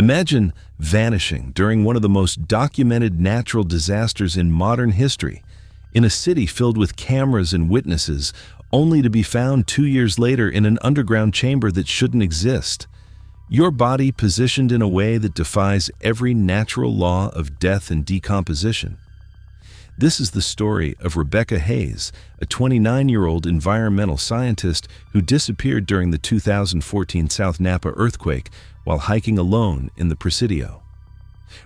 Imagine vanishing during one of the most documented natural disasters in modern history, in a city filled with cameras and witnesses, only to be found 2 years later in an underground chamber that shouldn't exist. Your body positioned in a way that defies every natural law of death and decomposition. This is the story of Rebecca Hayes, a 29-year-old environmental scientist who disappeared during the 2014 South Napa earthquake while hiking alone in the Presidio.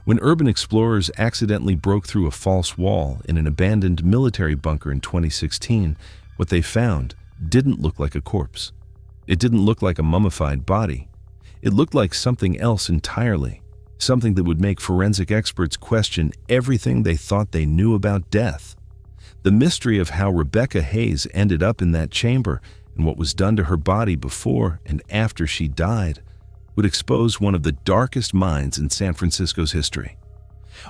When urban explorers accidentally broke through a false wall in an abandoned military bunker in 2016, what they found didn't look like a corpse. It didn't look like a mummified body. It looked like something else entirely, something that would make forensic experts question everything they thought they knew about death. The mystery of how Rebecca Hayes ended up in that chamber and what was done to her body before and after she died would expose one of the darkest minds in San Francisco's history.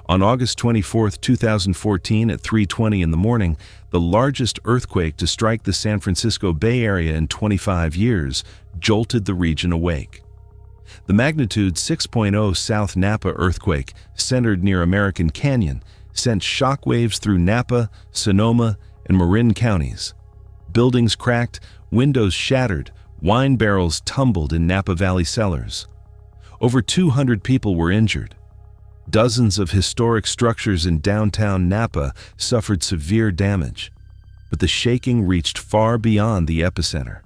On August 24, 2014 at 3:20 in the morning, the largest earthquake to strike the San Francisco Bay Area in 25 years jolted the region awake. The magnitude 6.0 South Napa earthquake, centered near American Canyon, sent shockwaves through Napa, Sonoma, and Marin counties. Buildings cracked, windows shattered, wine barrels tumbled in Napa Valley cellars. Over 200 people were injured. Dozens of historic structures in downtown Napa suffered severe damage. But the shaking reached far beyond the epicenter.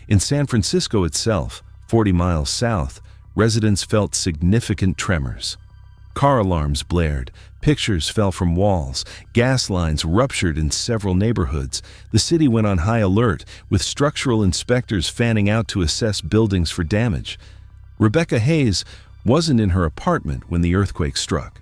In San Francisco itself, 40 miles south, residents felt significant tremors. Car alarms blared, pictures fell from walls, gas lines ruptured in several neighborhoods. The city went on high alert, with structural inspectors fanning out to assess buildings for damage. Rebecca Hayes wasn't in her apartment when the earthquake struck.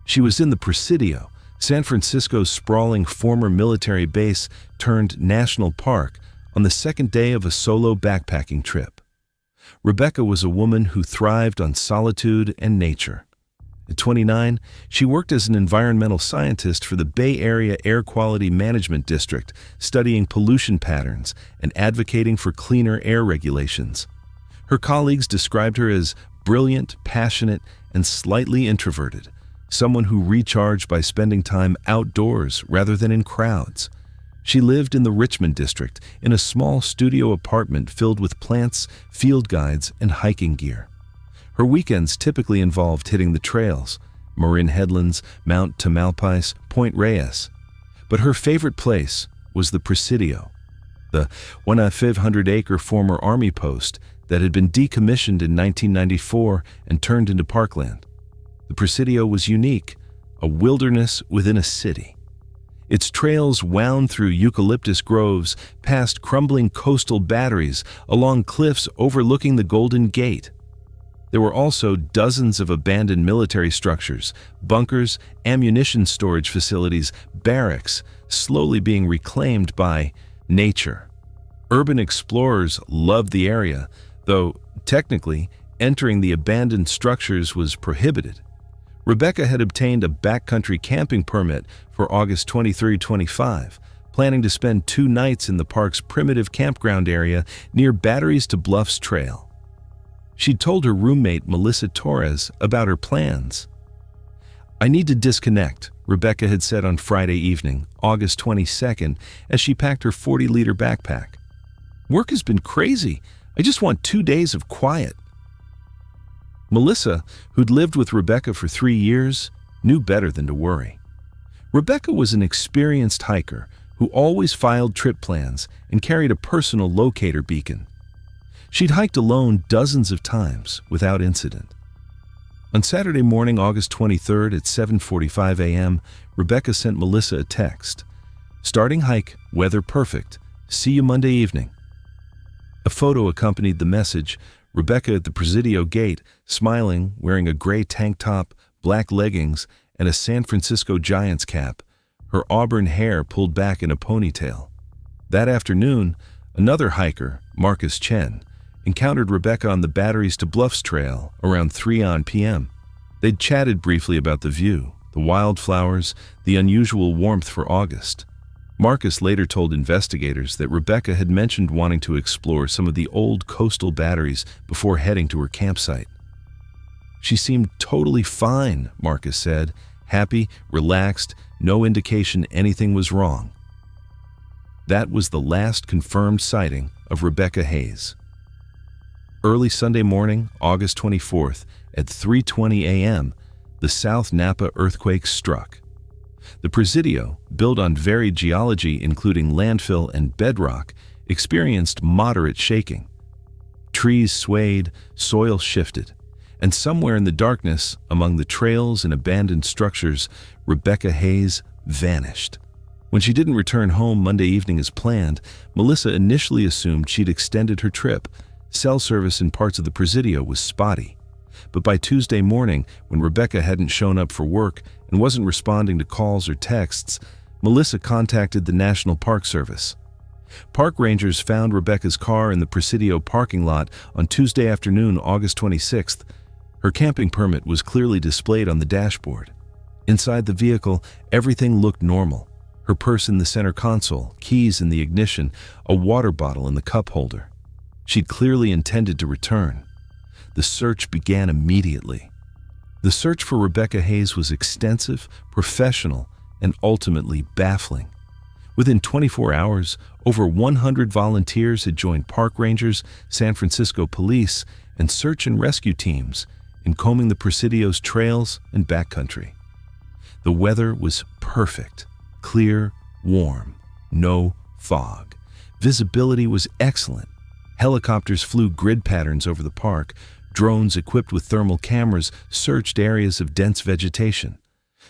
She was in the Presidio, San Francisco's sprawling former military base turned national park, on the second day of a solo backpacking trip. Rebecca was a woman who thrived on solitude and nature. At 29, she worked as an environmental scientist for the Bay Area Air Quality Management District, studying pollution patterns and advocating for cleaner air regulations. Her colleagues described her as brilliant, passionate, and slightly introverted, someone who recharged by spending time outdoors rather than in crowds. She lived in the Richmond district, in a small studio apartment filled with plants, field guides, and hiking gear. Her weekends typically involved hitting the trails, Marin Headlands, Mount Tamalpais, Point Reyes. But her favorite place was the Presidio, the 1,500-acre former army post that had been decommissioned in 1994 and turned into parkland. The Presidio was unique, a wilderness within a city. Its trails wound through eucalyptus groves, past crumbling coastal batteries, along cliffs overlooking the Golden Gate. There were also dozens of abandoned military structures, bunkers, ammunition storage facilities, barracks, slowly being reclaimed by nature. Urban explorers loved the area, though technically entering the abandoned structures was prohibited. Rebecca had obtained a backcountry camping permit for August 23-25, planning to spend 2 nights in the park's primitive campground area near Batteries to Bluffs Trail. She'd told her roommate, Melissa Torres, about her plans. "I need to disconnect," Rebecca had said on Friday evening, August 22nd, as she packed her 40-liter backpack. "Work has been crazy. I just want 2 days of quiet." Melissa, who'd lived with Rebecca for 3 years, knew better than to worry. Rebecca was an experienced hiker who always filed trip plans and carried a personal locator beacon. She'd hiked alone dozens of times without incident. On Saturday morning, August 23rd at 7:45 a.m., Rebecca sent Melissa a text. "Starting hike, weather perfect. See you Monday evening." A photo accompanied the message. Rebecca at the Presidio gate, smiling, wearing a gray tank top, black leggings, and a San Francisco Giants cap, her auburn hair pulled back in a ponytail. That afternoon, another hiker, Marcus Chen, encountered Rebecca on the Batteries to Bluffs Trail around 3 p.m. They'd chatted briefly about the view, the wildflowers, the unusual warmth for August. Marcus later told investigators that Rebecca had mentioned wanting to explore some of the old coastal batteries before heading to her campsite. She seemed totally fine, Marcus said, happy, relaxed, no indication anything was wrong. That was the last confirmed sighting of Rebecca Hayes. Early Sunday morning, August 24th, at 3:20 a.m., the South Napa earthquake struck. The Presidio, built on varied geology including landfill and bedrock, experienced moderate shaking. Trees swayed, soil shifted, and somewhere in the darkness, among the trails and abandoned structures, Rebecca Hayes vanished. When she didn't return home Monday evening as planned, Melissa initially assumed she'd extended her trip. Cell service in parts of the Presidio was spotty. But by Tuesday morning, when Rebecca hadn't shown up for work and wasn't responding to calls or texts, Melissa contacted the National Park Service. Park rangers found Rebecca's car in the Presidio parking lot on Tuesday afternoon, August 26th. Her camping permit was clearly displayed on the dashboard. Inside the vehicle, everything looked normal. Her purse in the center console, keys in the ignition, a water bottle in the cup holder. She'd clearly intended to return. The search began immediately. The search for Rebecca Hayes was extensive, professional, and ultimately baffling. Within 24 hours, over 100 volunteers had joined park rangers, San Francisco police, and search and rescue teams in combing the Presidio's trails and backcountry. The weather was perfect, clear, warm, no fog. Visibility was excellent. Helicopters flew grid patterns over the park. Drones equipped with thermal cameras searched areas of dense vegetation.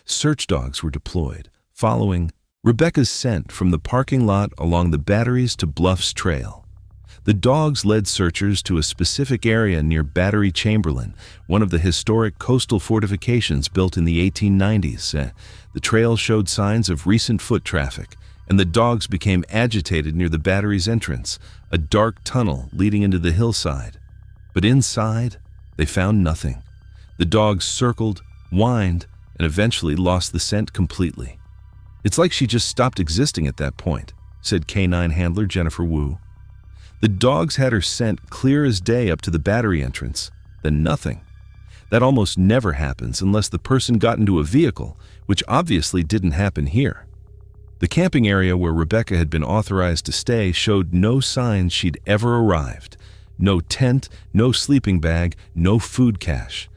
Search dogs were deployed, following Rebecca's scent from the parking lot along the Batteries to Bluffs Trail. The dogs led searchers to a specific area near Battery Chamberlain, one of the historic coastal fortifications built in the 1890s. The trail showed signs of recent foot traffic, and the dogs became agitated near the Battery's entrance, a dark tunnel leading into the hillside. But inside, they found nothing. The dogs circled, whined, and eventually lost the scent completely. "It's like she just stopped existing at that point," said canine handler Jennifer Wu. "The dogs had her scent clear as day up to the Battery entrance, then nothing. That almost never happens unless the person got into a vehicle, which obviously didn't happen here." The camping area where Rebecca had been authorized to stay showed no signs she'd ever arrived. No tent, no sleeping bag, no food cache.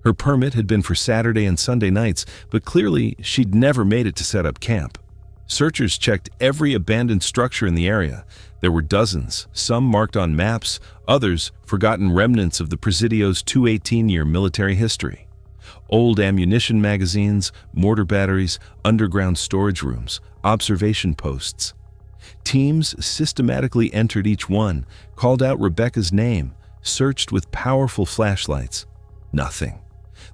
Her permit had been for Saturday and Sunday nights, but clearly she'd never made it to set up camp. Searchers checked every abandoned structure in the area. There were dozens, some marked on maps, others forgotten remnants of the Presidio's 218-year military history. Old ammunition magazines, mortar batteries, underground storage rooms, observation posts. Teams systematically entered each one, called out Rebecca's name, searched with powerful flashlights. Nothing.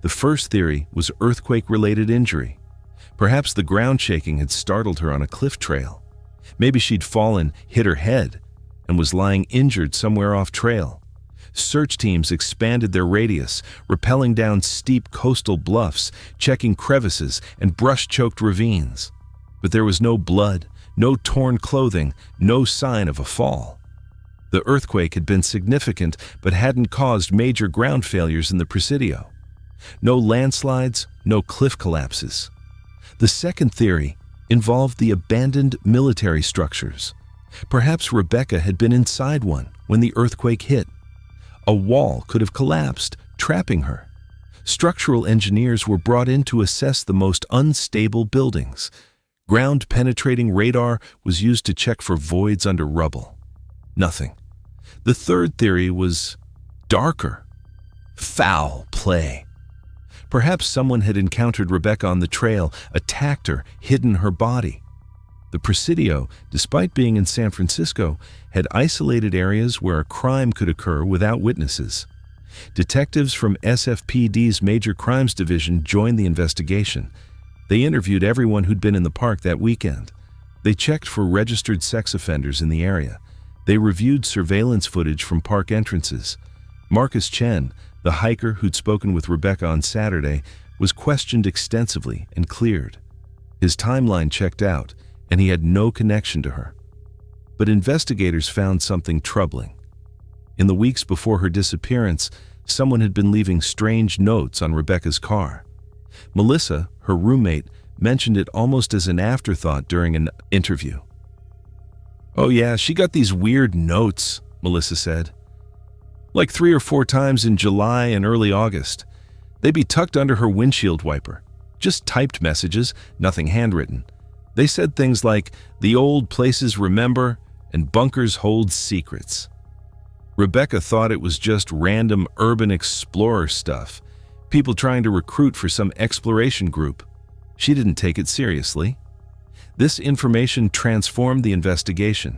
The first theory was earthquake-related injury. Perhaps the ground shaking had startled her on a cliff trail. Maybe she'd fallen, hit her head, and was lying injured somewhere off trail. Search teams expanded their radius, rappelling down steep coastal bluffs, checking crevices and brush-choked ravines. But there was no blood, no torn clothing, no sign of a fall. The earthquake had been significant but hadn't caused major ground failures in the Presidio. No landslides, no cliff collapses. The second theory involved the abandoned military structures. Perhaps Rebecca had been inside one when the earthquake hit. A wall could have collapsed, trapping her. Structural engineers were brought in to assess the most unstable buildings. Ground-penetrating radar was used to check for voids under rubble. Nothing. The third theory was darker. Foul play. Perhaps someone had encountered Rebecca on the trail, attacked her, hidden her body. The Presidio, despite being in San Francisco, had isolated areas where a crime could occur without witnesses. Detectives from SFPD's Major Crimes Division joined the investigation. They interviewed everyone who'd been in the park that weekend. They checked for registered sex offenders in the area. They reviewed surveillance footage from park entrances. Marcus Chen, the hiker who'd spoken with Rebecca on Saturday, was questioned extensively and cleared. His timeline checked out, and he had no connection to her. But investigators found something troubling. In the weeks before her disappearance, Someone had been leaving strange notes on Rebecca's car. Melissa, her roommate, mentioned it almost as an afterthought during an interview. "Oh yeah, she got these weird notes," Melissa said. "Like 3 or 4 times in July and early August. They'd be tucked under her windshield wiper. Just typed messages, nothing handwritten. They said things like, 'The old places remember,' and 'bunkers hold secrets.'" Rebecca thought it was just random urban explorer stuff, people trying to recruit for some exploration group. She didn't take it seriously. This information transformed the investigation.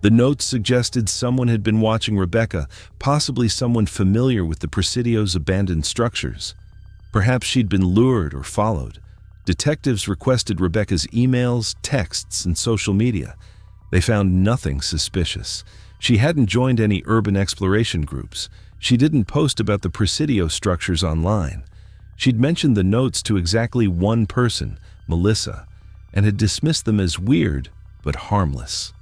The notes suggested someone had been watching Rebecca, possibly someone familiar with the Presidio's abandoned structures. Perhaps she'd been lured or followed. Detectives requested Rebecca's emails, texts, and social media. They found nothing suspicious. She hadn't joined any urban exploration groups. She didn't post about the Presidio structures online. She'd mentioned the notes to exactly one person, Melissa, and had dismissed them as weird but harmless.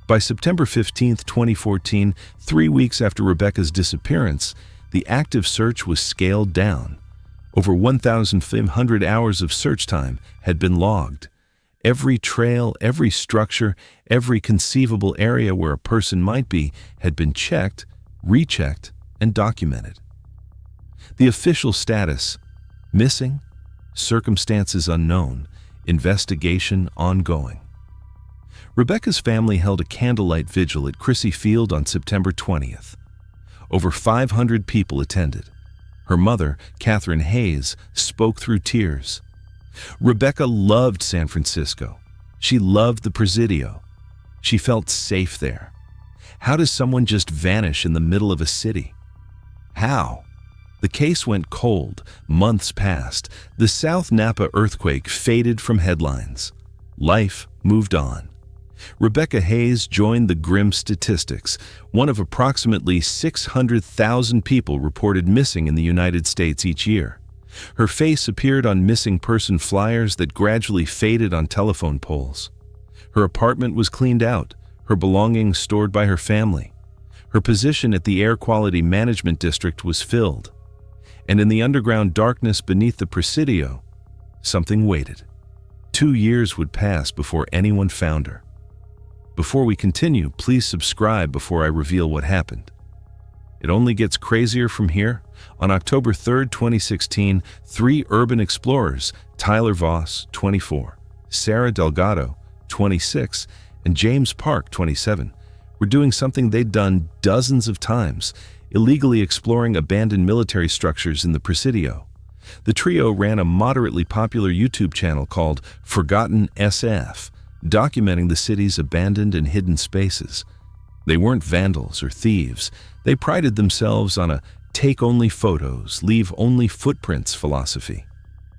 By September 15, 2014, 3 weeks after Rebecca's disappearance, the active search was scaled down. Over 1,500 hours of search time had been logged. Every trail, every structure, every conceivable area where a person might be had been checked, rechecked, and documented. The official status: missing, circumstances unknown, investigation ongoing. Rebecca's family held a candlelight vigil at Crissy Field on September 20th. Over 500 people attended. Her mother, Catherine Hayes, spoke through tears. Rebecca loved San Francisco. She loved the Presidio. She felt safe there. How does someone just vanish in the middle of a city? How? The case went cold. Months passed. The South Napa earthquake faded from headlines. Life moved on. Rebecca Hayes joined the grim statistics. One of approximately 600,000 people reported missing in the United States each year. Her face appeared on missing person flyers that gradually faded on telephone poles. Her apartment was cleaned out, her belongings stored by her family. Her position at the Air Quality Management District was filled. And in the underground darkness beneath the Presidio, something waited. 2 years would pass before anyone found her. Before we continue, please subscribe before I reveal what happened. It only gets crazier from here. On October 3, 2016, 3 urban explorers, Tyler Voss, 24, Sarah Delgado, 26, and James Park, 27, were doing something they'd done dozens of times, illegally exploring abandoned military structures in the Presidio. The trio ran a moderately popular YouTube channel called Forgotten SF, documenting the city's abandoned and hidden spaces. They weren't vandals or thieves. They prided themselves on a take-only photos, leave-only footprints philosophy.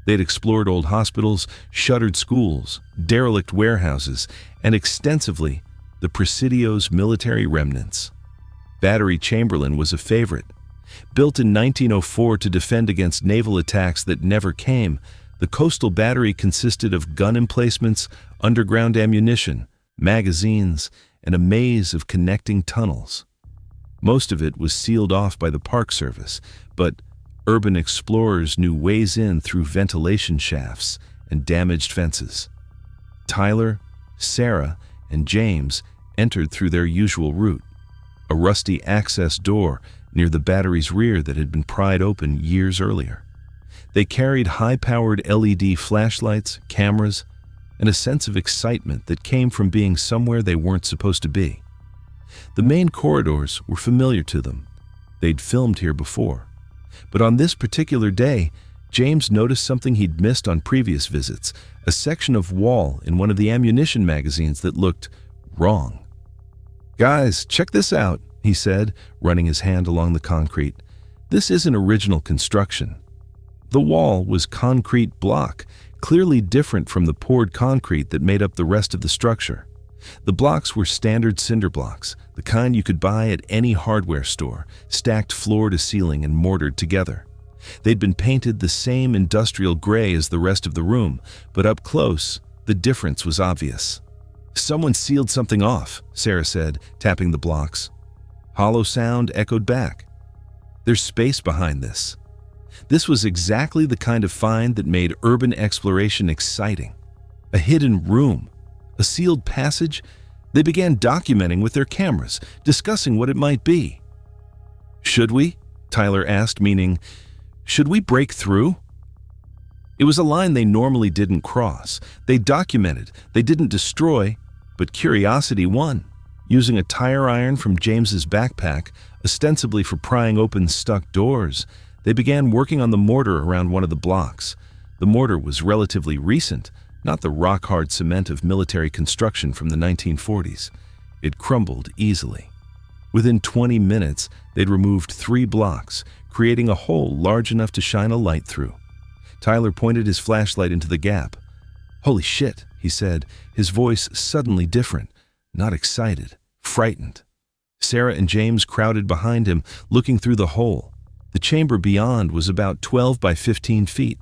They'd explored old hospitals, shuttered schools, derelict warehouses, and extensively the Presidio's military remnants. Battery Chamberlain was a favorite. Built in 1904 to defend against naval attacks that never came, the coastal battery consisted of gun emplacements, underground ammunition, magazines, and a maze of connecting tunnels. Most of it was sealed off by the Park Service, but urban explorers knew ways in through ventilation shafts and damaged fences. Tyler, Sarah, and James entered through their usual route, a rusty access door near the battery's rear that had been pried open years earlier. They carried high-powered LED flashlights, cameras, and a sense of excitement that came from being somewhere they weren't supposed to be. The main corridors were familiar to them. They'd filmed here before. But on this particular day, James noticed something he'd missed on previous visits, a section of wall in one of the ammunition magazines that looked wrong. "Guys, check this out," he said, running his hand along the concrete. "This isn't original construction." The wall was concrete block, clearly different from the poured concrete that made up the rest of the structure. The blocks were standard cinder blocks, the kind you could buy at any hardware store, stacked floor to ceiling and mortared together. They'd been painted the same industrial gray as the rest of the room, but up close, the difference was obvious. "Someone sealed something off," Sarah said, tapping the blocks. Hollow sound echoed back. There's space behind this. This was exactly the kind of find that made urban exploration exciting. A hidden room, a sealed passage. They began documenting with their cameras, discussing what it might be. "Should we?" Tyler asked, meaning, should we break through? It was a line they normally didn't cross. They documented, they didn't destroy, but curiosity won. Using a tire iron from James's backpack, ostensibly for prying open stuck doors, they began working on the mortar around one of the blocks. The mortar was relatively recent, not the rock-hard cement of military construction from the 1940s. It crumbled easily. Within 20 minutes, they'd removed 3 blocks, creating a hole large enough to shine a light through. Tyler pointed his flashlight into the gap. "Holy shit," he said, his voice suddenly different, not excited, frightened. Sarah and James crowded behind him, looking through the hole. The chamber beyond was about 12 by 15 feet.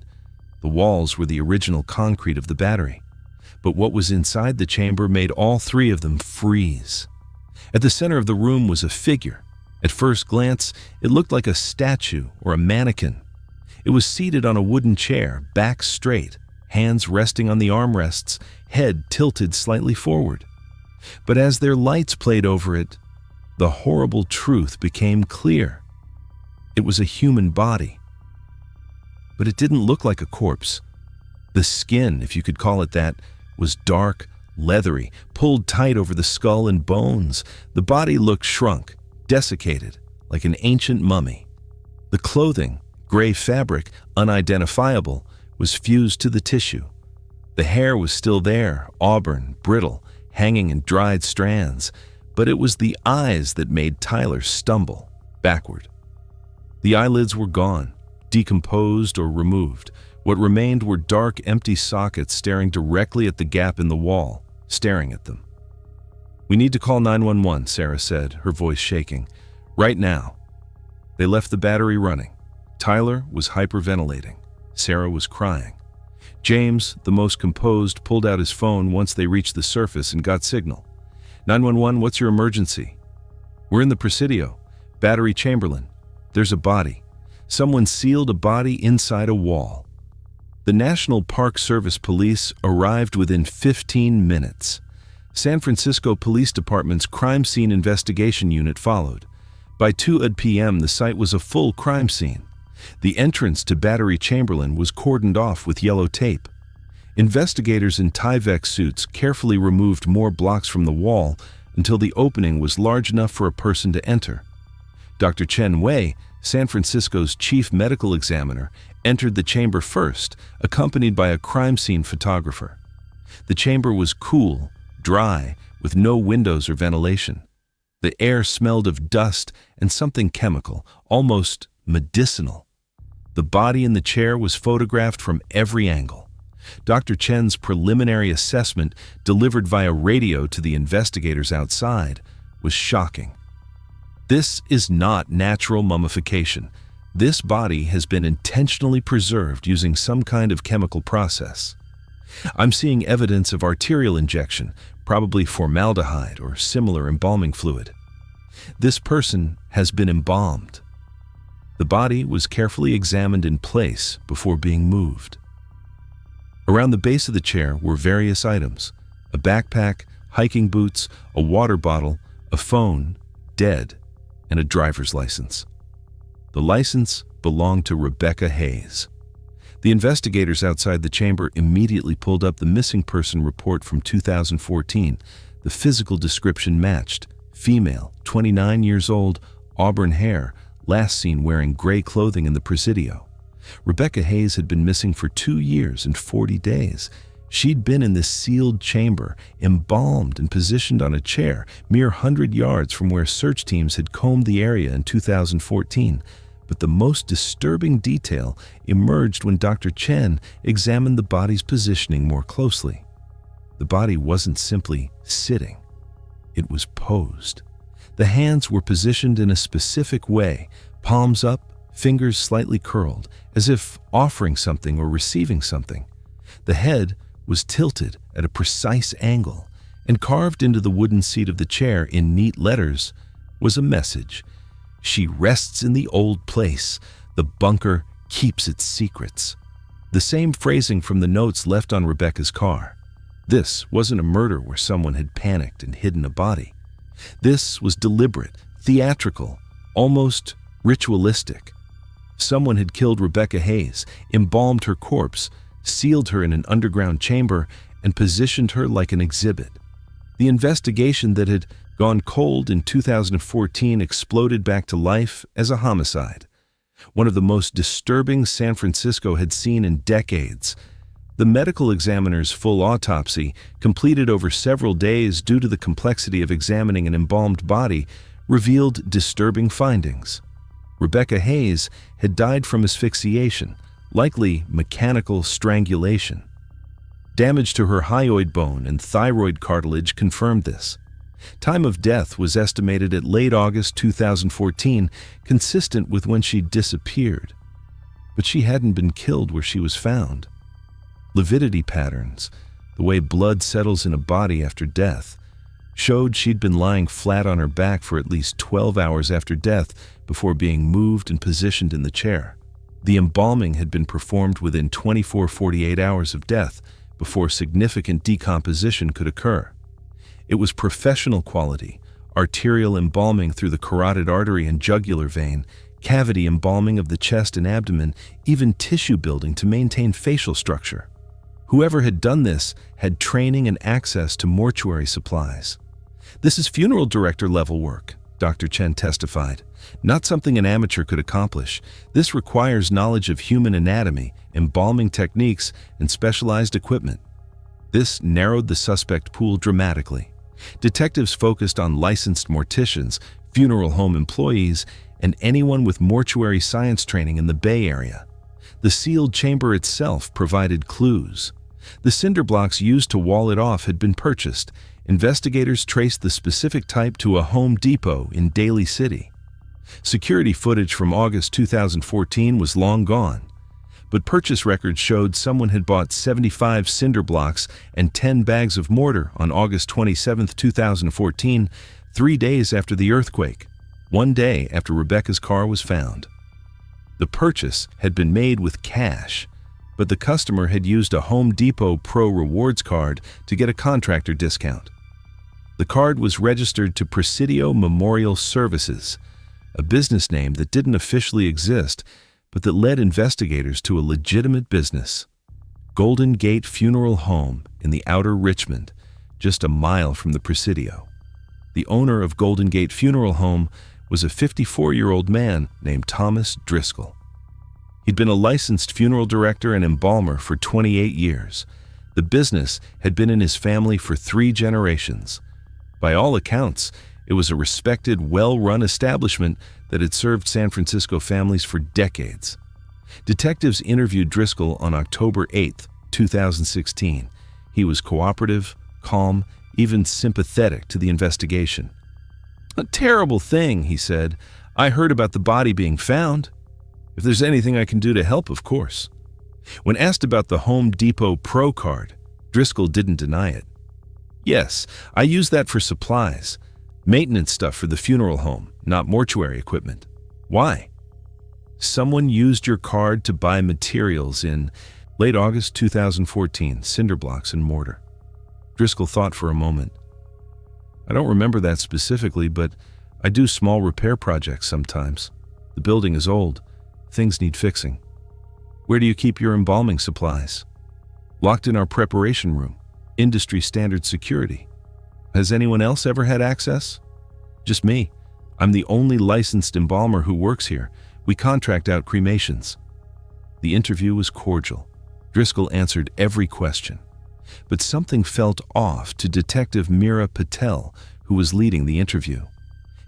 The walls were the original concrete of the battery. But what was inside the chamber made all 3 of them freeze. At the center of the room was a figure. At first glance, it looked like a statue or a mannequin. It was seated on a wooden chair, back straight, hands resting on the armrests, head tilted slightly forward. But as their lights played over it, the horrible truth became clear. It was a human body. But it didn't look like a corpse. The skin, if you could call it that, was dark, leathery, pulled tight over the skull and bones. The body looked shrunk, desiccated, like an ancient mummy. The clothing, gray fabric, unidentifiable, was fused to the tissue. The hair was still there, auburn, brittle, hanging in dried strands, but it was the eyes that made Tyler stumble backward. The eyelids were gone, decomposed or removed. What remained were dark, empty sockets staring directly at the gap in the wall, staring at them. "We need to call 911, Sarah said, her voice shaking. "Right now." They left the battery running. Tyler was hyperventilating. Sarah was crying. James, the most composed, pulled out his phone once they reached the surface and got signal. 911, what's your emergency?" "We're in the Presidio. Battery Chamberlain. There's a body. Someone sealed a body inside a wall." The National Park Service police arrived within 15 minutes. San Francisco Police Department's Crime Scene Investigation Unit followed. By 2 p.m., the site was a full crime scene. The entrance to Battery Chamberlain was cordoned off with yellow tape. Investigators in Tyvek suits carefully removed more blocks from the wall until the opening was large enough for a person to enter. Dr. Chen Wei, San Francisco's chief medical examiner, entered the chamber first, accompanied by a crime scene photographer. The chamber was cool, dry, with no windows or ventilation. The air smelled of dust and something chemical, almost medicinal. The body in the chair was photographed from every angle. Dr. Chen's preliminary assessment, delivered via radio to the investigators outside, was shocking. "This is not natural mummification. This body has been intentionally preserved using some kind of chemical process. I'm seeing evidence of arterial injection, probably formaldehyde or similar embalming fluid. This person has been embalmed." The body was carefully examined in place before being moved. Around the base of the chair were various items: a backpack, hiking boots, a water bottle, a phone, dead, and a driver's license. The license belonged to Rebecca Hayes. The investigators outside the chamber immediately pulled up the missing person report from 2014. The physical description matched: female, 29 years old, auburn hair, last seen wearing gray clothing in the Presidio. Rebecca Hayes had been missing for 2 years and 40 days. She'd been in this sealed chamber, embalmed and positioned on a chair, mere 100 yards from where search teams had combed the area in 2014. But the most disturbing detail emerged when Dr. Chen examined the body's positioning more closely. The body wasn't simply sitting. It was posed. The hands were positioned in a specific way, palms up, fingers slightly curled, as if offering something or receiving something. The head was tilted at a precise angle, and carved into the wooden seat of the chair in neat letters was a message: She rests in the old place. The bunker keeps its secrets. The same phrasing from the notes left on Rebecca's car. This wasn't a murder where someone had panicked and hidden a body. This was deliberate, theatrical, almost ritualistic. Someone had killed Rebecca Hayes, embalmed her corpse, sealed her in an underground chamber, and positioned her like an exhibit. The investigation that had gone cold in 2014 exploded back to life as a homicide, one of the most disturbing San Francisco had seen in decades. The medical examiner's full autopsy, completed over several days due to the complexity of examining an embalmed body, revealed disturbing findings. Rebecca Hayes had died from asphyxiation, likely mechanical strangulation. Damage to her hyoid bone and thyroid cartilage confirmed this. Time of death was estimated at late August 2014, consistent with when she disappeared. But she hadn't been killed where she was found. Lividity patterns, the way blood settles in a body after death, showed she'd been lying flat on her back for at least 12 hours after death before being moved and positioned in the chair. The embalming had been performed within 24-48 hours of death before significant decomposition could occur. It was professional quality, arterial embalming through the carotid artery and jugular vein, cavity embalming of the chest and abdomen, even tissue building to maintain facial structure. Whoever had done this had training and access to mortuary supplies. This is funeral director level work, Dr. Chen testified. Not something an amateur could accomplish. This requires knowledge of human anatomy, embalming techniques, and specialized equipment. This narrowed the suspect pool dramatically. Detectives focused on licensed morticians, funeral home employees, and anyone with mortuary science training in the Bay Area. The sealed chamber itself provided clues. The cinder blocks used to wall it off had been purchased. Investigators traced the specific type to a Home Depot in Daly City. Security footage from August 2014 was long gone, but purchase records showed someone had bought 75 cinder blocks and 10 bags of mortar on August 27, 2014, 3 days after the earthquake, 1 day after Rebecca's car was found. The purchase had been made with cash, but the customer had used a Home Depot Pro Rewards card to get a contractor discount. The card was registered to Presidio Memorial Services, a business name that didn't officially exist, but that led investigators to a legitimate business. Golden Gate Funeral Home in the outer Richmond, just a mile from the Presidio. The owner of Golden Gate Funeral Home was a 54-year-old man named Thomas Driscoll. He'd been a licensed funeral director and embalmer for 28 years. The business had been in his family for 3 generations. By all accounts, it was a respected, well-run establishment that had served San Francisco families for decades. Detectives interviewed Driscoll on October 8, 2016. He was cooperative, calm, even sympathetic to the investigation. "A terrible thing," he said. "I heard about the body being found. If there's anything I can do to help, of course." When asked about the Home Depot Pro card, Driscoll didn't deny it. "Yes, I use that for supplies. Maintenance stuff for the funeral home, not mortuary equipment." "Why?" "Someone used your card to buy materials in late August 2014, cinder blocks and mortar." Driscoll thought for a moment. "I don't remember that specifically, but I do small repair projects sometimes. The building is old. Things need fixing." "Where do you keep your embalming supplies?" "Locked in our preparation room. Industry standard security." "Has anyone else ever had access?" "Just me. I'm the only licensed embalmer who works here. We contract out cremations." The interview was cordial. Driscoll answered every question. But something felt off to Detective Meera Patel, who was leading the interview.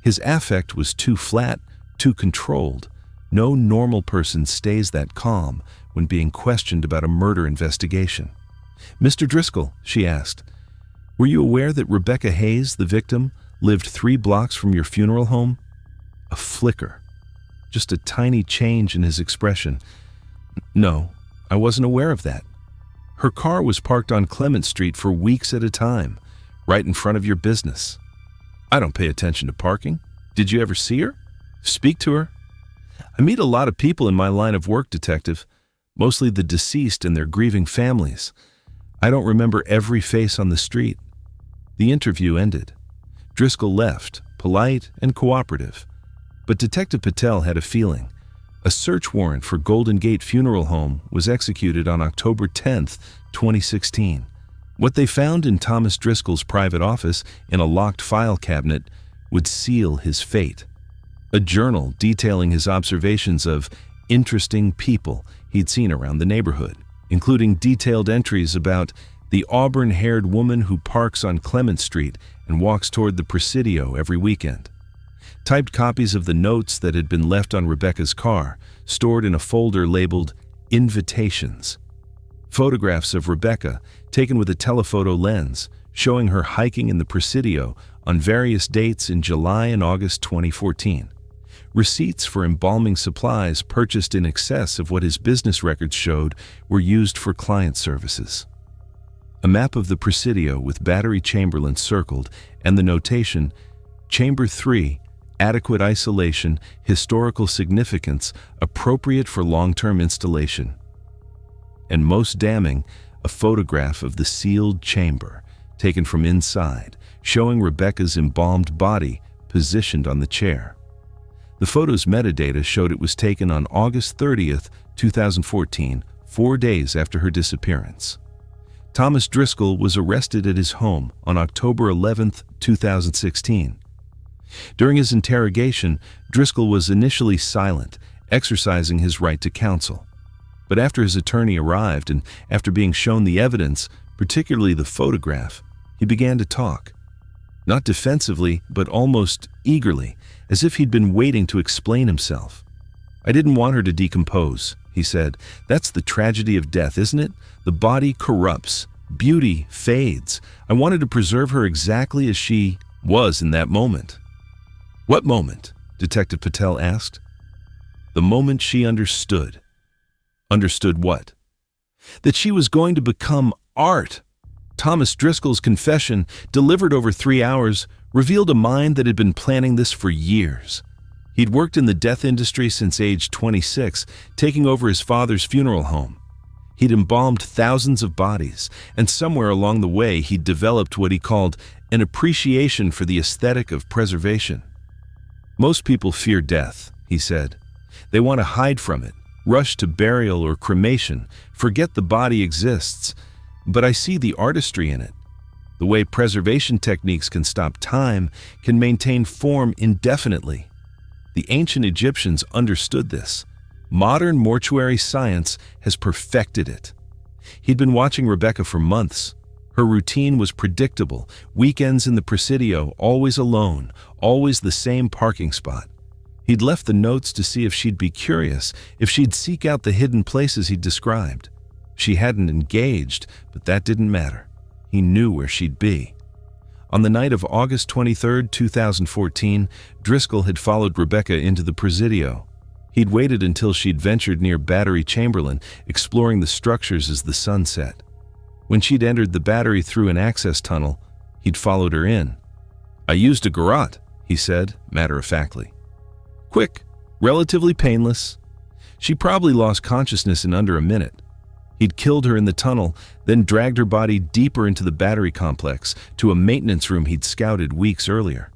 His affect was too flat, too controlled. No normal person stays that calm when being questioned about a murder investigation. "Mr. Driscoll," she asked, "were you aware that Rebecca Hayes, the victim, lived 3 blocks from your funeral home?" A flicker. Just a tiny change in his expression. "No, I wasn't aware of that. Her car was parked on Clement Street for weeks at a time, right in front of your business." "I don't pay attention to parking. Did you ever see her?" Speak to her? I meet a lot of people in my line of work, Detective, mostly the deceased and their grieving families. I don't remember every face on the street. The interview ended. Driscoll left, polite and cooperative. But Detective Patel had a feeling. A search warrant for Golden Gate Funeral Home was executed on October 10th, 2016. What they found in Thomas Driscoll's private office in a locked file cabinet would seal his fate. A journal detailing his observations of interesting people he'd seen around the neighborhood, including detailed entries about the auburn-haired woman who parks on Clement Street and walks toward the Presidio every weekend. Typed copies of the notes that had been left on Rebecca's car, stored in a folder labeled Invitations. Photographs of Rebecca, taken with a telephoto lens, showing her hiking in the Presidio on various dates in July and August 2014. Receipts for embalming supplies purchased in excess of what his business records showed were used for client services. A map of the Presidio with Battery Chamberlain circled and the notation, Chamber 3, adequate isolation, historical significance, appropriate for long-term installation. And most damning, a photograph of the sealed chamber, taken from inside, showing Rebecca's embalmed body positioned on the chair. The photo's metadata showed it was taken on August 30th, 2014, 4 days after her disappearance. Thomas Driscoll was arrested at his home on October 11th, 2016. During his interrogation, Driscoll was initially silent, exercising his right to counsel. But after his attorney arrived and after being shown the evidence, particularly the photograph, he began to talk. Not defensively, but almost eagerly, as if he'd been waiting to explain himself. "I didn't want her to decompose," he said. "That's the tragedy of death, isn't it? The body corrupts. Beauty fades. I wanted to preserve her exactly as she was in that moment." "What moment?" Detective Patel asked. "The moment she understood." Understood what? That she was going to become art. Thomas Driscoll's confession, delivered over 3 hours, revealed a mind that had been planning this for years. He'd worked in the death industry since age 26, taking over his father's funeral home. He'd embalmed thousands of bodies, and somewhere along the way he'd developed what he called an appreciation for the aesthetic of preservation. "Most people fear death," he said. "They want to hide from it, rush to burial or cremation, forget the body exists. But I see the artistry in it. The way preservation techniques can stop time, can maintain form indefinitely. The ancient Egyptians understood this. Modern mortuary science has perfected it." He'd been watching Rebecca for months. Her routine was predictable. Weekends in the Presidio, always alone, always the same parking spot. He'd left the notes to see if she'd be curious, if she'd seek out the hidden places he'd described. She hadn't engaged, but that didn't matter. He knew where she'd be. On the night of August 23rd, 2014, Driscoll had followed Rebecca into the Presidio. He'd waited until she'd ventured near Battery Chamberlain, exploring the structures as the sun set. When she'd entered the Battery through an access tunnel, he'd followed her in. "I used a garrote," he said, matter-of-factly. "Quick, relatively painless. She probably lost consciousness in under a minute. He'd killed her in the tunnel, then dragged her body deeper into the Battery complex to a maintenance room he'd scouted weeks earlier.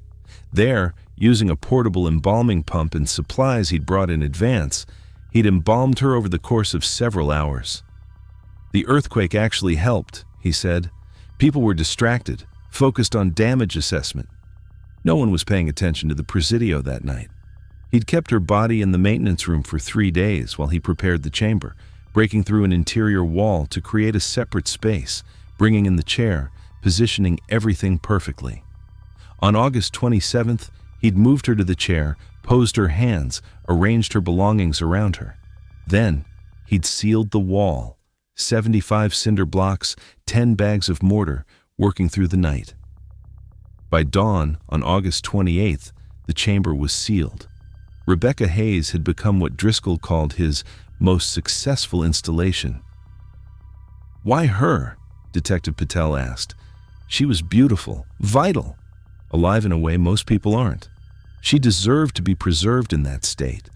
There, using a portable embalming pump and supplies he'd brought in advance, he'd embalmed her over the course of several hours. "The earthquake actually helped," he said. "People were distracted, focused on damage assessment. No one was paying attention to the Presidio that night." He'd kept her body in the maintenance room for 3 days while he prepared the chamber, breaking through an interior wall to create a separate space, bringing in the chair, positioning everything perfectly. On August 27th, he'd moved her to the chair, posed her hands, arranged her belongings around her. Then, he'd sealed the wall, 75 cinder blocks, 10 bags of mortar, working through the night. By dawn, on August 28th, the chamber was sealed. Rebecca Hayes had become what Driscoll called his most successful installation. "Why her?" Detective Patel asked. "She was beautiful, vital, alive in a way most people aren't. She deserved to be preserved in that state,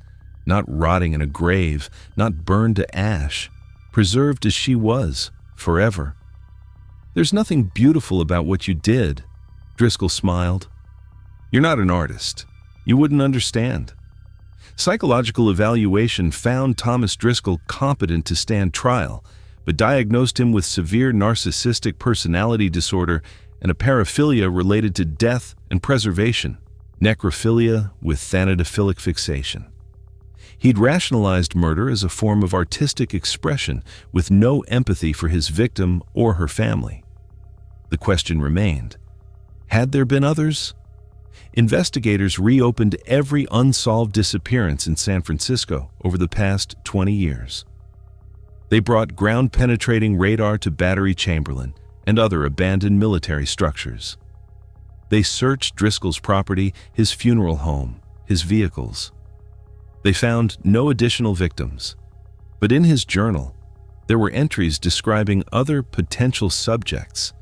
not rotting in a grave, not burned to ash, preserved as she was, forever. "There's nothing beautiful about what you did," Driscoll smiled. "You're not an artist. You wouldn't understand." Psychological evaluation found Thomas Driscoll competent to stand trial, but diagnosed him with severe narcissistic personality disorder and a paraphilia related to death and preservation, necrophilia with thanatophilic fixation. He'd rationalized murder as a form of artistic expression with no empathy for his victim or her family. The question remained, had there been others? Investigators reopened every unsolved disappearance in San Francisco over the past 20 years. They brought ground-penetrating radar to Battery Chamberlain and other abandoned military structures. They searched Driscoll's property, his funeral home, his vehicles. They found no additional victims, but in his journal, there were entries describing other potential subjects,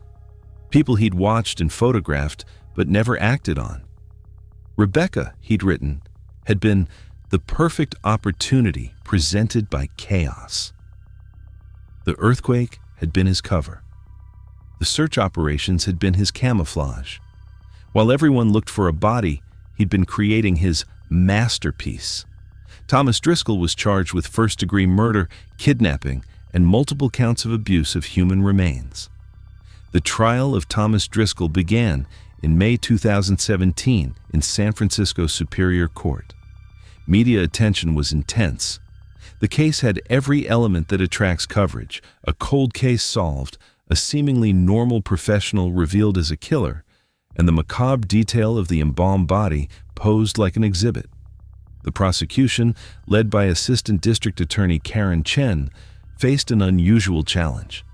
people he'd watched and photographed but never acted on. Rebecca, he'd written, had been the perfect opportunity presented by chaos. The earthquake had been his cover. The search operations had been his camouflage. While everyone looked for a body, he'd been creating his masterpiece. Thomas Driscoll was charged with first-degree murder, kidnapping, and multiple counts of abuse of human remains. The trial of Thomas Driscoll began in May 2017 in San Francisco Superior Court. Media attention was intense. The case had every element that attracts coverage: a cold case solved, a seemingly normal professional revealed as a killer, and the macabre detail of the embalmed body posed like an exhibit. The prosecution, led by Assistant District Attorney Karen Chen, faced an unusual challenge.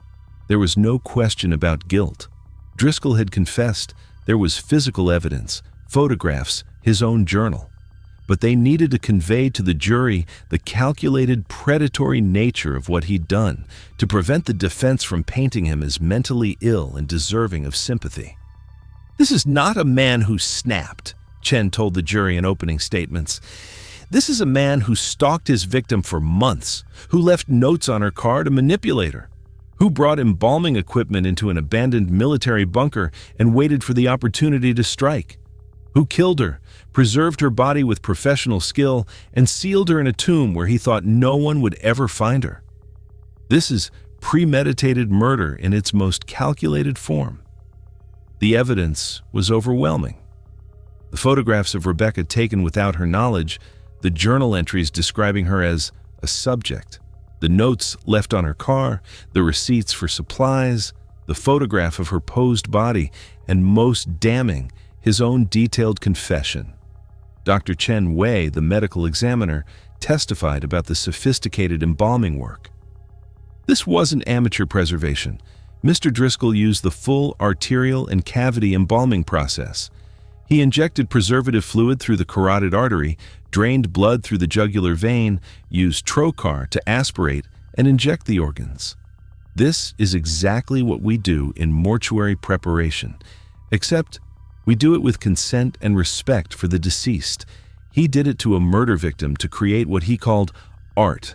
There was no question about guilt. Driscoll had confessed. There was physical evidence, photographs, his own journal. But they needed to convey to the jury the calculated, predatory nature of what he'd done, to prevent the defense from painting him as mentally ill and deserving of sympathy. "This is not a man who snapped," Chen told the jury in opening statements. "This is a man who stalked his victim for months, who left notes on her car to manipulate her, who brought embalming equipment into an abandoned military bunker and waited for the opportunity to strike, who killed her, preserved her body with professional skill, and sealed her in a tomb where he thought no one would ever find her. This is premeditated murder in its most calculated form." The evidence was overwhelming. The photographs of Rebecca taken without her knowledge, the journal entries describing her as a subject, the notes left on her car, the receipts for supplies, the photograph of her posed body, and most damning, his own detailed confession. Dr. Chen Wei, the medical examiner, testified about the sophisticated embalming work. This wasn't amateur preservation. Mr. Driscoll used the full arterial and cavity embalming process. He injected preservative fluid through the carotid artery, drained blood through the jugular vein, used trocar to aspirate and inject the organs. This is exactly what we do in mortuary preparation, except we do it with consent and respect for the deceased. He did it to a murder victim to create what he called art.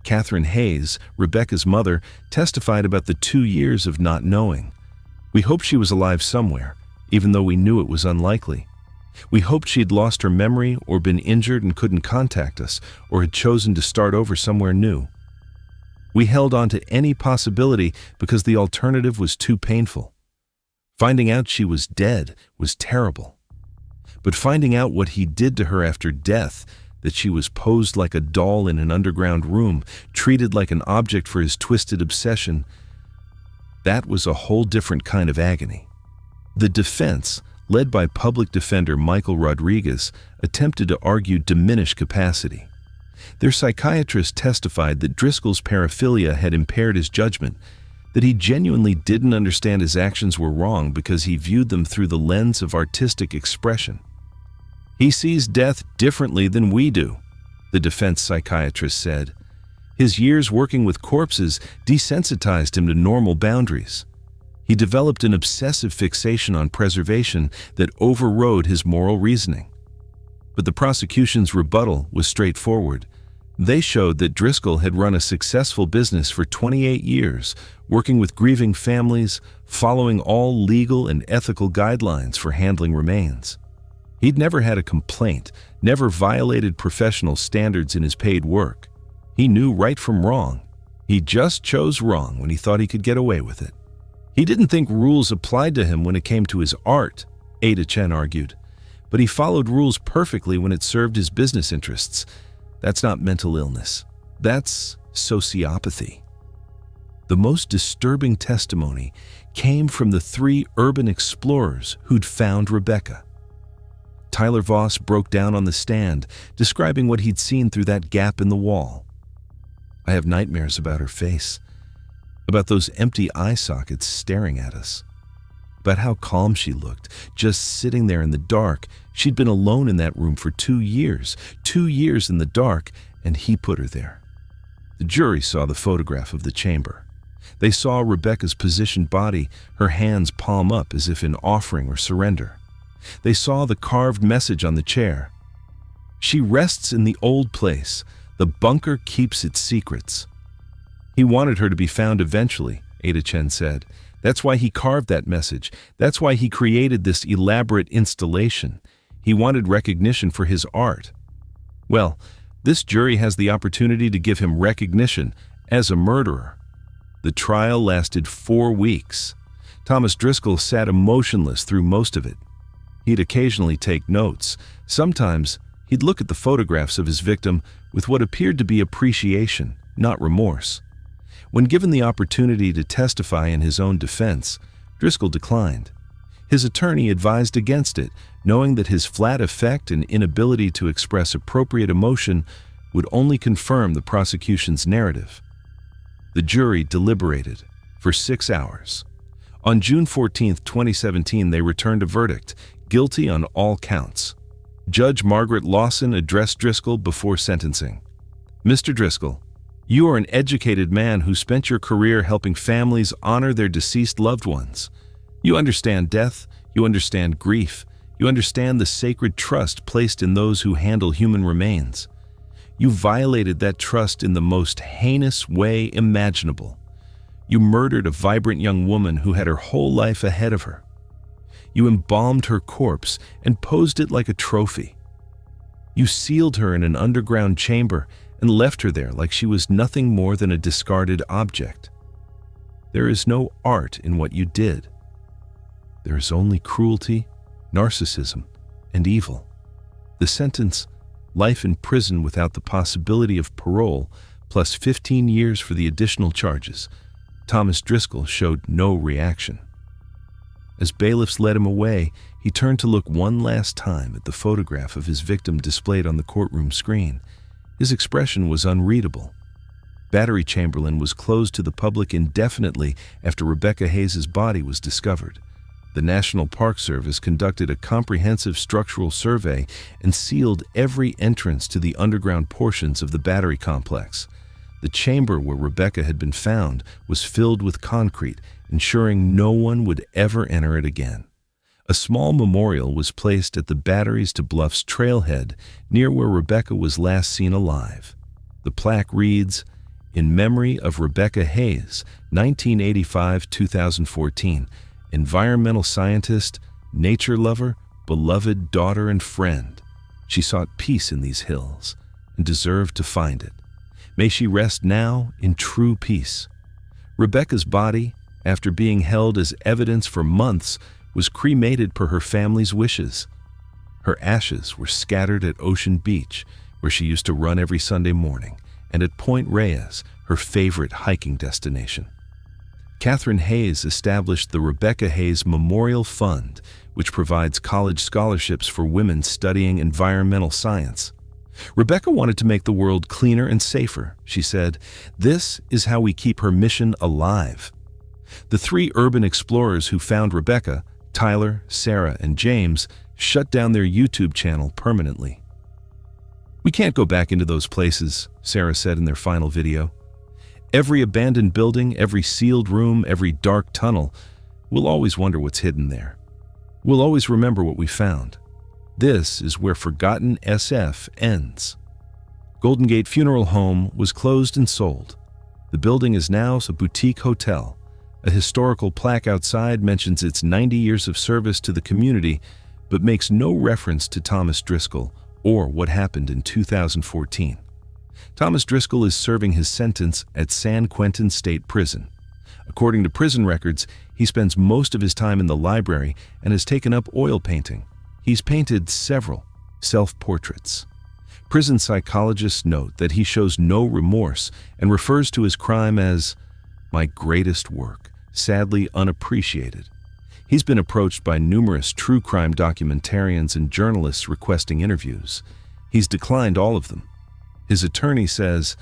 Catherine Hayes, Rebecca's mother, testified about the 2 years of not knowing. "We hoped she was alive somewhere, even though we knew it was unlikely. We hoped she'd lost her memory or been injured and couldn't contact us, or had chosen to start over somewhere new. We held on to any possibility because the alternative was too painful. Finding out she was dead was terrible. But finding out what he did to her after death, that she was posed like a doll in an underground room, treated like an object for his twisted obsession, that was a whole different kind of agony." The defense, led by public defender Michael Rodriguez, attempted to argue diminished capacity. Their psychiatrist testified that Driscoll's paraphilia had impaired his judgment, that he genuinely didn't understand his actions were wrong because he viewed them through the lens of artistic expression. "He sees death differently than we do," the defense psychiatrist said. "His years working with corpses desensitized him to normal boundaries. He developed an obsessive fixation on preservation that overrode his moral reasoning. But the prosecution's rebuttal was straightforward. They showed that Driscoll had run a successful business for 28 years, working with grieving families, following all legal and ethical guidelines for handling remains. He'd never had a complaint, never violated professional standards in his paid work. He knew right from wrong. He just chose wrong when he thought he could get away with it. He didn't think rules applied to him when it came to his art, Ada Chen argued. But he followed rules perfectly when it served his business interests. That's not mental illness. That's sociopathy. The most disturbing testimony came from the 3 urban explorers who'd found Rebecca. Tyler Voss broke down on the stand, describing what he'd seen through that gap in the wall. "I have nightmares about her face, about those empty eye sockets staring at us, about how calm she looked, just sitting there in the dark. She'd been alone in that room for 2 years, 2 years in the dark, and he put her there." The jury saw the photograph of the chamber. They saw Rebecca's positioned body, her hands palm up as if in offering or surrender. They saw the carved message on the chair. "She rests in the old place. The bunker keeps its secrets." He wanted her to be found eventually, Ada Chen said. That's why he carved that message. That's why he created this elaborate installation. He wanted recognition for his art. Well, this jury has the opportunity to give him recognition as a murderer. The trial lasted 4 weeks. Thomas Driscoll sat emotionless through most of it. He'd occasionally take notes. Sometimes he'd look at the photographs of his victim with what appeared to be appreciation, not remorse. When given the opportunity to testify in his own defense, Driscoll declined. His attorney advised against it, knowing that his flat affect and inability to express appropriate emotion would only confirm the prosecution's narrative. The jury deliberated for 6 hours. On June 14, 2017, they returned a verdict, guilty on all counts. Judge Margaret Lawson addressed Driscoll before sentencing. "Mr. Driscoll, you are an educated man who spent your career helping families honor their deceased loved ones. You understand death, you understand grief, you understand the sacred trust placed in those who handle human remains. You violated that trust in the most heinous way imaginable. You murdered a vibrant young woman who had her whole life ahead of her. You embalmed her corpse and posed it like a trophy. You sealed her in an underground chamber and left her there like she was nothing more than a discarded object. There is no art in what you did. There is only cruelty, narcissism, and evil. The sentence, life in prison without the possibility of parole, plus 15 years for the additional charges." Thomas Driscoll showed no reaction. As bailiffs led him away, he turned to look one last time at the photograph of his victim displayed on the courtroom screen. His expression was unreadable. Battery Chamberlain was closed to the public indefinitely after Rebecca Hayes' body was discovered. The National Park Service conducted a comprehensive structural survey and sealed every entrance to the underground portions of the battery complex. The chamber where Rebecca had been found was filled with concrete, ensuring no one would ever enter it again. A small memorial was placed at the Batteries to Bluffs trailhead near where Rebecca was last seen alive. The plaque reads, "In memory of Rebecca Hayes, 1985-2014, environmental scientist, nature lover, beloved daughter and friend. She sought peace in these hills and deserved to find it. May she rest now in true peace." Rebecca's body, after being held as evidence for months, was cremated per her family's wishes. Her ashes were scattered at Ocean Beach, where she used to run every Sunday morning, and at Point Reyes, her favorite hiking destination. Catherine Hayes established the Rebecca Hayes Memorial Fund, which provides college scholarships for women studying environmental science. Rebecca wanted to make the world cleaner and safer, she said. This is how we keep her mission alive. The 3 urban explorers who found Rebecca, Tyler, Sarah, and James, shut down their YouTube channel permanently. "We can't go back into those places," Sarah said in their final video. "Every abandoned building, every sealed room, every dark tunnel, we'll always wonder what's hidden there. We'll always remember what we found. This is where forgotten SF ends. Golden Gate Funeral Home was closed and sold. The building is now a boutique hotel. A historical plaque outside mentions its 90 years of service to the community, but makes no reference to Thomas Driscoll or what happened in 2014. Thomas Driscoll is serving his sentence at San Quentin State Prison. According to prison records, he spends most of his time in the library and has taken up oil painting. He's painted several self-portraits. Prison psychologists note that he shows no remorse and refers to his crime as "my greatest work, sadly unappreciated." He's been approached by numerous true crime documentarians and journalists requesting interviews. He's declined all of them. His attorney says,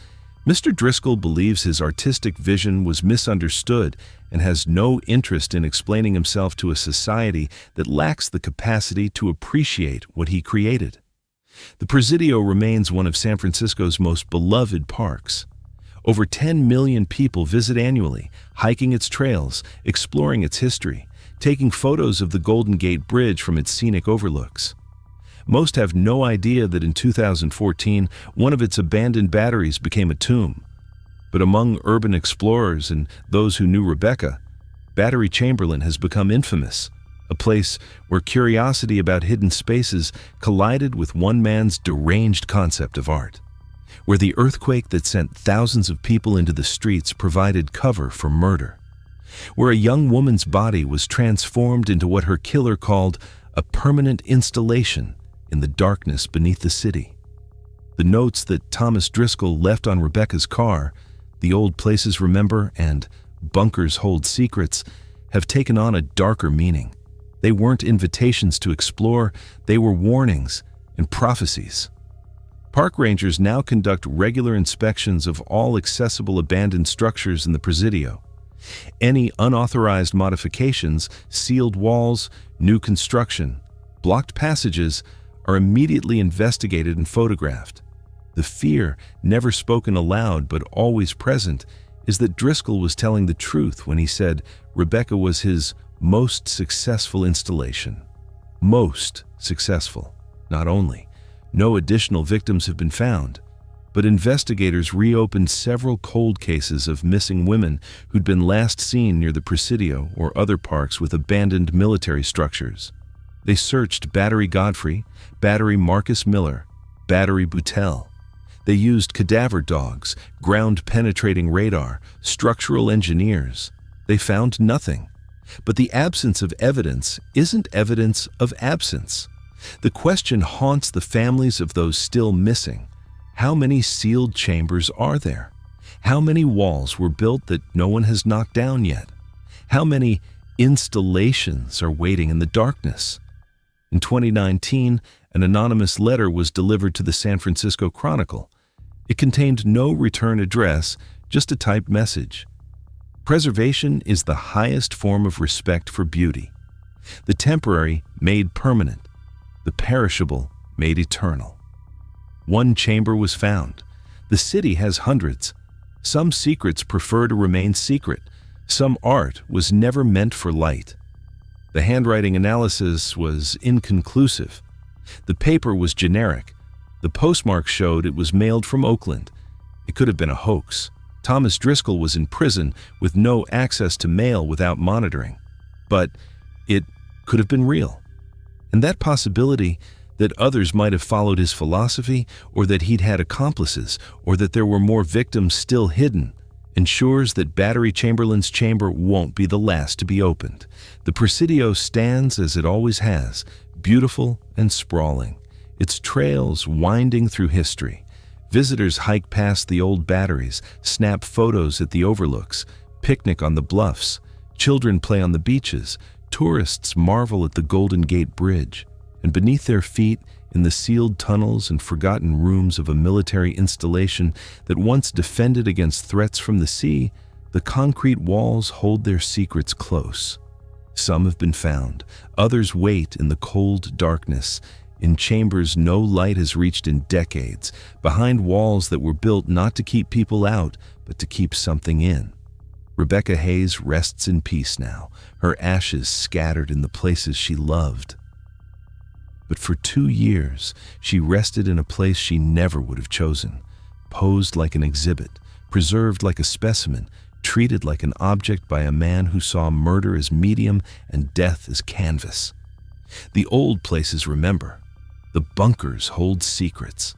Mr. Driscoll believes his artistic vision was misunderstood and has no interest in explaining himself to a society that lacks the capacity to appreciate what he created. The Presidio remains one of San Francisco's most beloved parks. Over 10 million people visit annually, hiking its trails, exploring its history, taking photos of the Golden Gate Bridge from its scenic overlooks. Most have no idea that in 2014, one of its abandoned batteries became a tomb. But among urban explorers and those who knew Rebecca, Battery Chamberlain has become infamous, a place where curiosity about hidden spaces collided with one man's deranged concept of art, where the earthquake that sent thousands of people into the streets provided cover for murder, where a young woman's body was transformed into what her killer called a permanent installation in the darkness beneath the city. The notes that Thomas Driscoll left on Rebecca's car, "The Old Places Remember" and "Bunkers Hold Secrets," have taken on a darker meaning. They weren't invitations to explore, they were warnings and prophecies. Park rangers now conduct regular inspections of all accessible abandoned structures in the Presidio. Any unauthorized modifications, sealed walls, new construction, blocked passages are immediately investigated and photographed. The fear, never spoken aloud but always present, is that Driscoll was telling the truth when he said Rebecca was his most successful installation. Most successful. Not only, no additional victims have been found, but investigators reopened several cold cases of missing women who'd been last seen near the Presidio or other parks with abandoned military structures. They searched Battery Godfrey, Battery Marcus Miller, Battery Boutel. They used cadaver dogs, ground-penetrating radar, structural engineers. They found nothing. But the absence of evidence isn't evidence of absence. The question haunts the families of those still missing. How many sealed chambers are there? How many walls were built that no one has knocked down yet? How many installations are waiting in the darkness? In 2019, an anonymous letter was delivered to the San Francisco Chronicle. It contained no return address, just a typed message. Preservation is the highest form of respect for beauty. The temporary made permanent, the perishable made eternal. One chamber was found. The city has hundreds. Some secrets prefer to remain secret. Some art was never meant for light. The handwriting analysis was inconclusive. The paper was generic. The postmark showed it was mailed from Oakland. It could have been a hoax. Thomas Driscoll was in prison with no access to mail without monitoring. But it could have been real. And that possibility that others might have followed his philosophy, or that he'd had accomplices, or that there were more victims still hidden, ensures that Battery Chamberlain's chamber won't be the last to be opened. The Presidio stands as it always has, beautiful and sprawling, its trails winding through history. Visitors hike past the old batteries, snap photos at the overlooks, picnic on the bluffs, children play on the beaches, tourists marvel at the Golden Gate Bridge, and beneath their feet, in the sealed tunnels and forgotten rooms of a military installation that once defended against threats from the sea, the concrete walls hold their secrets close. Some have been found, others wait in the cold darkness, in chambers no light has reached in decades, behind walls that were built not to keep people out, but to keep something in. Rebecca Hayes rests in peace now, her ashes scattered in the places she loved. But for 2 years, she rested in a place she never would have chosen, posed like an exhibit, preserved like a specimen, treated like an object by a man who saw murder as medium and death as canvas. The old places remember. The bunkers hold secrets.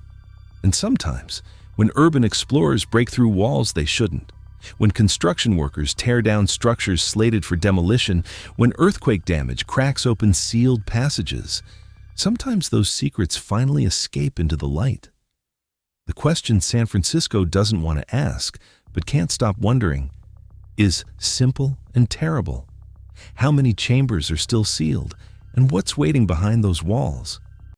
And sometimes, when urban explorers break through walls they shouldn't, when construction workers tear down structures slated for demolition, when earthquake damage cracks open sealed passages, sometimes those secrets finally escape into the light. The question San Francisco doesn't want to ask, but can't stop wondering, is simple and terrible. How many chambers are still sealed, and what's waiting behind those walls?